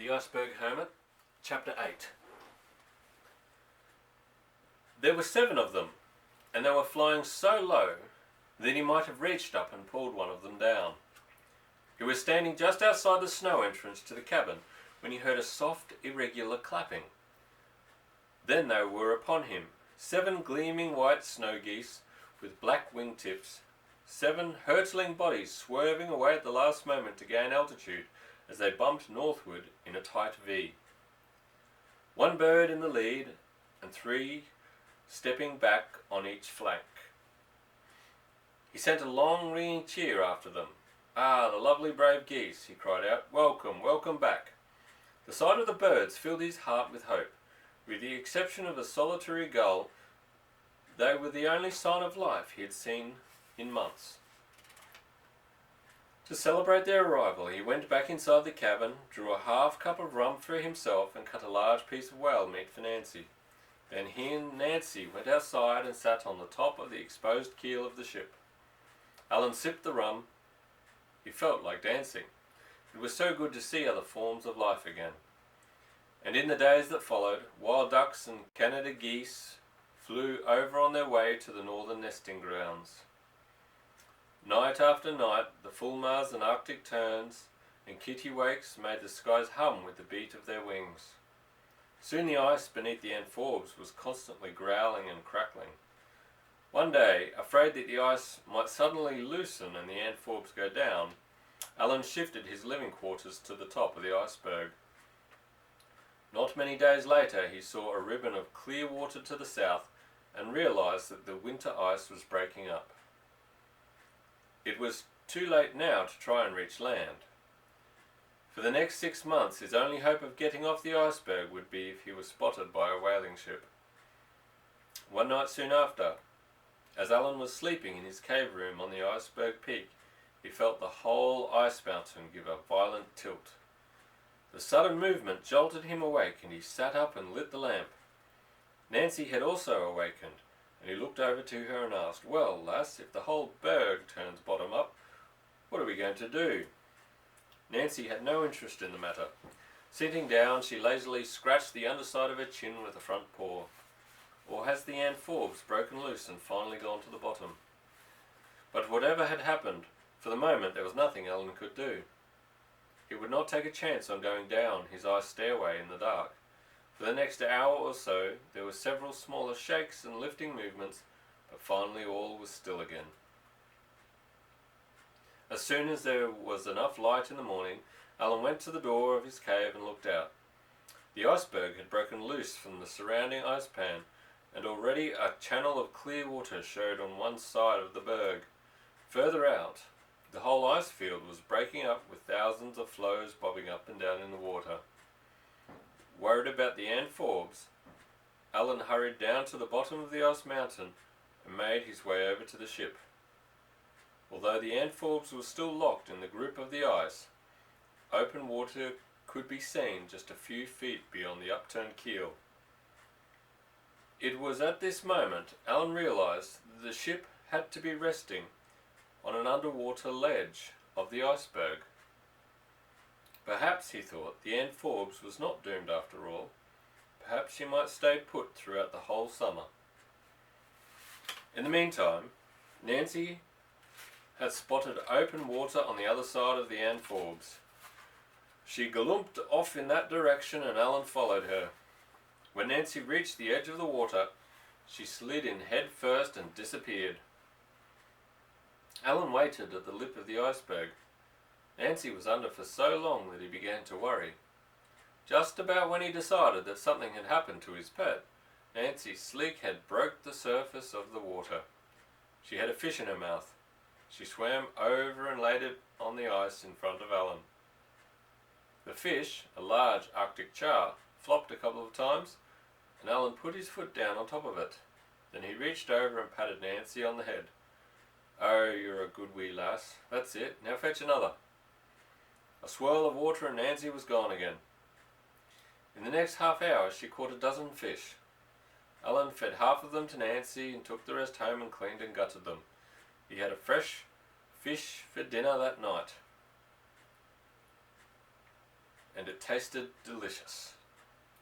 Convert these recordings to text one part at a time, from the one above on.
The Iceberg Hermit, Chapter 8. There were 7 of them, and they were flying so low that he might have reached up and pulled one of them down. He was standing just outside the snow entrance to the cabin when he heard a soft, irregular clapping. Then they were upon him, 7 gleaming white snow geese with black wingtips, 7 hurtling bodies swerving away at the last moment to gain altitude as they bumped northward in a tight V. 1 bird in the lead and 3 stepping back on each flank. He sent a long ringing cheer after them. "Ah, the lovely brave geese," he cried out. "Welcome, welcome back." The sight of the birds filled his heart with hope. With the exception of a solitary gull, they were the only sign of life he had seen in months. To celebrate their arrival, he went back inside the cabin, drew a half cup of rum for himself, and cut a large piece of whale meat for Nancy. Then he and Nancy went outside and sat on the top of the exposed keel of the ship. Alan sipped the rum. He felt like dancing. It was so good to see other forms of life again. And in the days that followed, wild ducks and Canada geese flew over on their way to the northern nesting grounds. Night after night, the fulmars and arctic terns and kittiwakes made the skies hum with the beat of their wings. Soon the ice beneath the amphorbes was constantly growling and crackling. One day, afraid that the ice might suddenly loosen and the amphorbes go down, Alan shifted his living quarters to the top of the iceberg. Not many days later, he saw a ribbon of clear water to the south and realized that the winter ice was breaking up. It was too late now to try and reach land. For the next 6 months, his only hope of getting off the iceberg would be if he was spotted by a whaling ship. One night soon after, as Alan was sleeping in his cave room on the iceberg peak, he felt the whole ice mountain give a violent tilt. The sudden movement jolted him awake, and he sat up and lit the lamp. Nancy had also awakened, and he looked over to her and asked, "Well, lass, if the whole berg turns bottom up, what are we going to do?" Nancy had no interest in the matter. Sitting down, she lazily scratched the underside of her chin with a front paw. Or has the amphorbes broken loose and finally gone to the bottom? But whatever had happened, for the moment there was nothing Alan could do. He would not take a chance on going down his ice stairway in the dark. For the next hour or so, there were several smaller shakes and lifting movements, but finally all was still again. As soon as there was enough light in the morning, Alan went to the door of his cave and looked out. The iceberg had broken loose from the surrounding ice pan, and already a channel of clear water showed on one side of the berg. Further out, the whole ice field was breaking up with thousands of floes bobbing up and down in the water. Worried about the amphorbes, Alan hurried down to the bottom of the ice mountain and made his way over to the ship. Although the amphorbes were still locked in the grip of the ice, open water could be seen just a few feet beyond the upturned keel. It was at this moment Alan realized that the ship had to be resting on an underwater ledge of the iceberg. Perhaps, he thought, the amphorbes was not doomed after all. Perhaps she might stay put throughout the whole summer. In the meantime, Nancy had spotted open water on the other side of the amphorbes. She gallooped off in that direction and Alan followed her. When Nancy reached the edge of the water, she slid in head first and disappeared. Alan waited at the lip of the iceberg. Nancy was under for so long that he began to worry. Just about when he decided that something had happened to his pet, Nancy's sleek head broke the surface of the water. She had a fish in her mouth. She swam over and laid it on the ice in front of Alan. The fish, a large Arctic char, flopped a couple of times, and Alan put his foot down on top of it. Then he reached over and patted Nancy on the head. "Oh, you're a good wee lass. That's it. Now fetch another." A swirl of water and Nancy was gone again. In the next half hour she caught a dozen fish. Alan fed half of them to Nancy and took the rest home and cleaned and gutted them. He had a fresh fish for dinner that night. and it tasted delicious.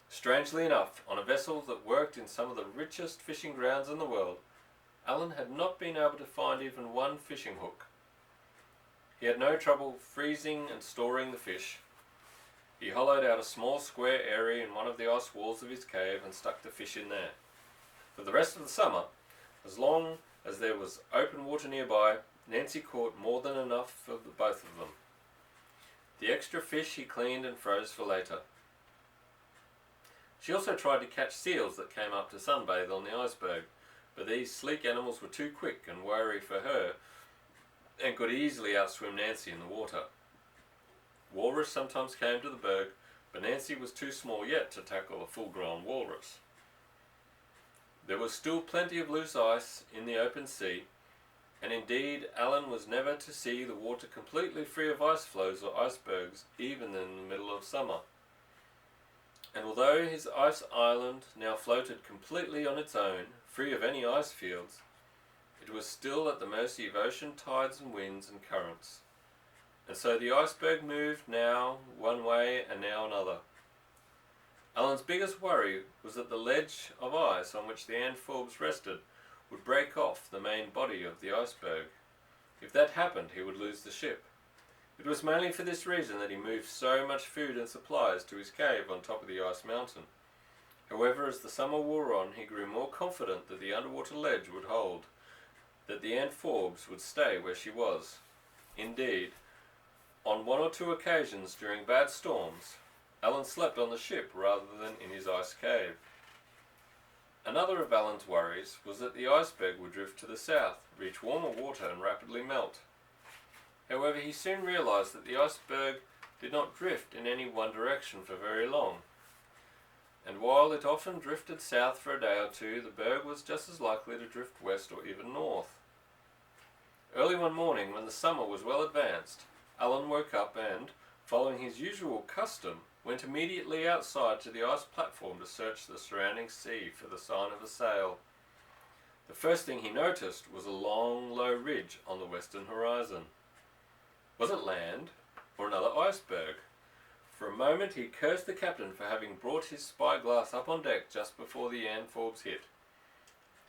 Strangely enough, on a vessel that worked in some of the richest fishing grounds in the world, Alan had not been able to find even one fishing hook. He had no trouble freezing and storing the fish. He hollowed out a small square area in one of the ice walls of his cave and stuck the fish in there. For the rest of the summer, as long as there was open water nearby, Nancy caught more than enough for both of them. The extra fish he cleaned and froze for later. She also tried to catch seals that came up to sunbathe on the iceberg, but these sleek animals were too quick and wary for her and could easily outswim Nancy in the water. Walrus sometimes came to the berg, but Nancy was too small yet to tackle a full-grown walrus. There was still plenty of loose ice in the open sea, and indeed Alan was never to see the water completely free of ice floes or icebergs even in the middle of summer. And although his ice island now floated completely on its own, free of any ice fields, it was still at the mercy of ocean tides and winds and currents. And so the iceberg moved now one way and now another. Alan's biggest worry was that the ledge of ice on which the Forbes rested would break off the main body of the iceberg. If that happened, he would lose the ship. It was mainly for this reason that he moved so much food and supplies to his cave on top of the ice mountain. However, as the summer wore on, he grew more confident that the underwater ledge would hold, that the Forbes would stay where she was. Indeed, on one or two occasions during bad storms, Alan slept on the ship rather than in his ice cave. Another of Alan's worries was that the iceberg would drift to the south, reach warmer water and rapidly melt. However, he soon realized that the iceberg did not drift in any one direction for very long. And while it often drifted south for a day or two, the berg was just as likely to drift west or even north. Early one morning, when the summer was well advanced, Alan woke up and, following his usual custom, went immediately outside to the ice platform to search the surrounding sea for the sign of a sail. The first thing he noticed was a long, low ridge on the western horizon. Was it land or another iceberg? For a moment he cursed the captain for having brought his spyglass up on deck just before the Forbes hit.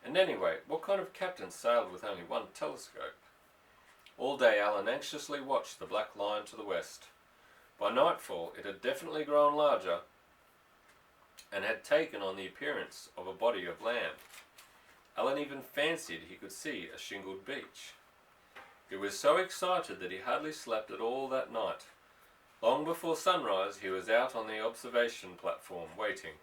And anyway, what kind of captain sailed with only one telescope? All day Alan anxiously watched the black line to the west. By nightfall it had definitely grown larger and had taken on the appearance of a body of land. Alan even fancied he could see a shingled beach. He was so excited that he hardly slept at all that night. Long before sunrise he was out on the observation platform waiting.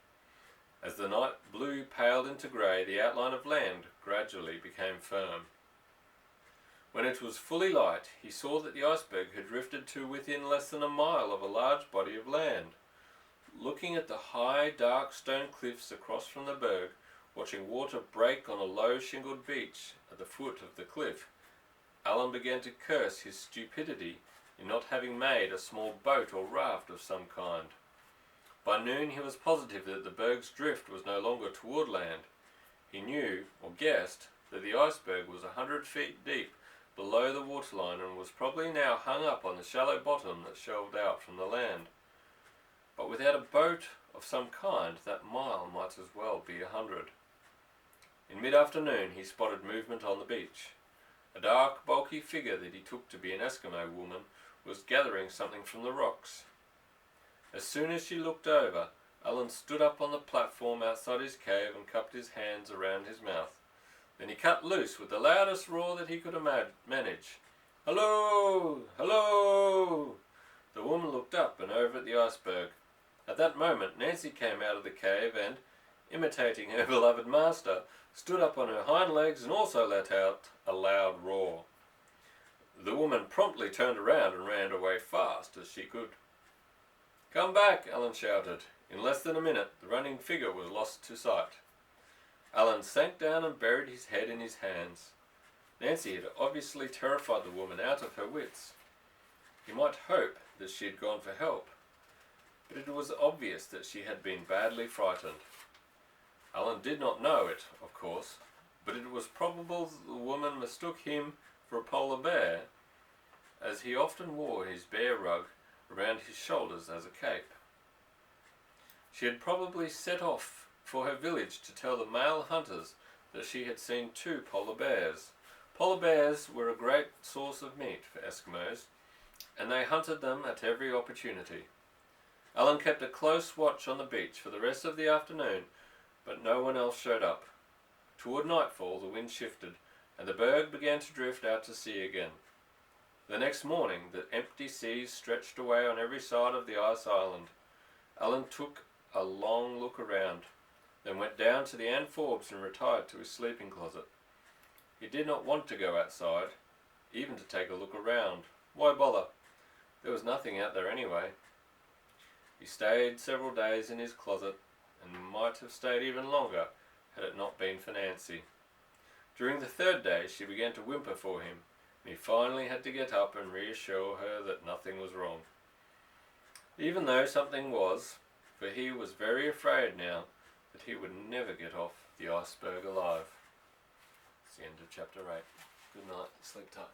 As the night blue paled into grey, the outline of land gradually became firm. When it was fully light, he saw that the iceberg had drifted to within less than a mile of a large body of land. Looking at the high, dark stone cliffs across from the berg, watching water break on a low shingled beach at the foot of the cliff, Alan began to curse his stupidity in not having made a small boat or raft of some kind. By noon he was positive that the berg's drift was no longer toward land. He knew, or guessed, that the iceberg was 100 feet deep below the waterline and was probably now hung up on the shallow bottom that shelved out from the land. But without a boat of some kind, that mile might as well be 100. In mid-afternoon he spotted movement on the beach. A dark, bulky figure that he took to be an Eskimo woman was gathering something from the rocks. As soon as she looked over, Alan stood up on the platform outside his cave and cupped his hands around his mouth. Then he cut loose with the loudest roar that he could manage. "Hello! Hello!" The woman looked up and over at the iceberg. At that moment Nancy came out of the cave and, imitating her beloved master, stood up on her hind legs and also let out a loud roar. The woman promptly turned around and ran away fast as she could. "Come back!" Alan shouted. In less than a minute the running figure was lost to sight. Alan sank down and buried his head in his hands. Nancy had obviously terrified the woman out of her wits. He might hope that she had gone for help, but it was obvious that she had been badly frightened. Alan did not know it, of course, but it was probable that the woman mistook him for a polar bear, as he often wore his bear rug around his shoulders as a cape. She had probably set off for her village to tell the male hunters that she had seen 2 polar bears. Polar bears were a great source of meat for Eskimos, and they hunted them at every opportunity. Alan kept a close watch on the beach for the rest of the afternoon, but no one else showed up. Toward nightfall, the wind shifted, and the berg began to drift out to sea again. The next morning, the empty seas stretched away on every side of the ice island. Alan took a long look around, then went down to the Ann Forbes and retired to his sleeping closet. He did not want to go outside, even to take a look around. Why bother? There was nothing out there anyway. He stayed several days in his closet, and might have stayed even longer had it not been for Nancy. During the 3rd day she began to whimper for him, and he finally had to get up and reassure her that nothing was wrong. Even though something was, for he was very afraid now that he would never get off the iceberg alive. It's the end of chapter 8. Good night, sleep tight.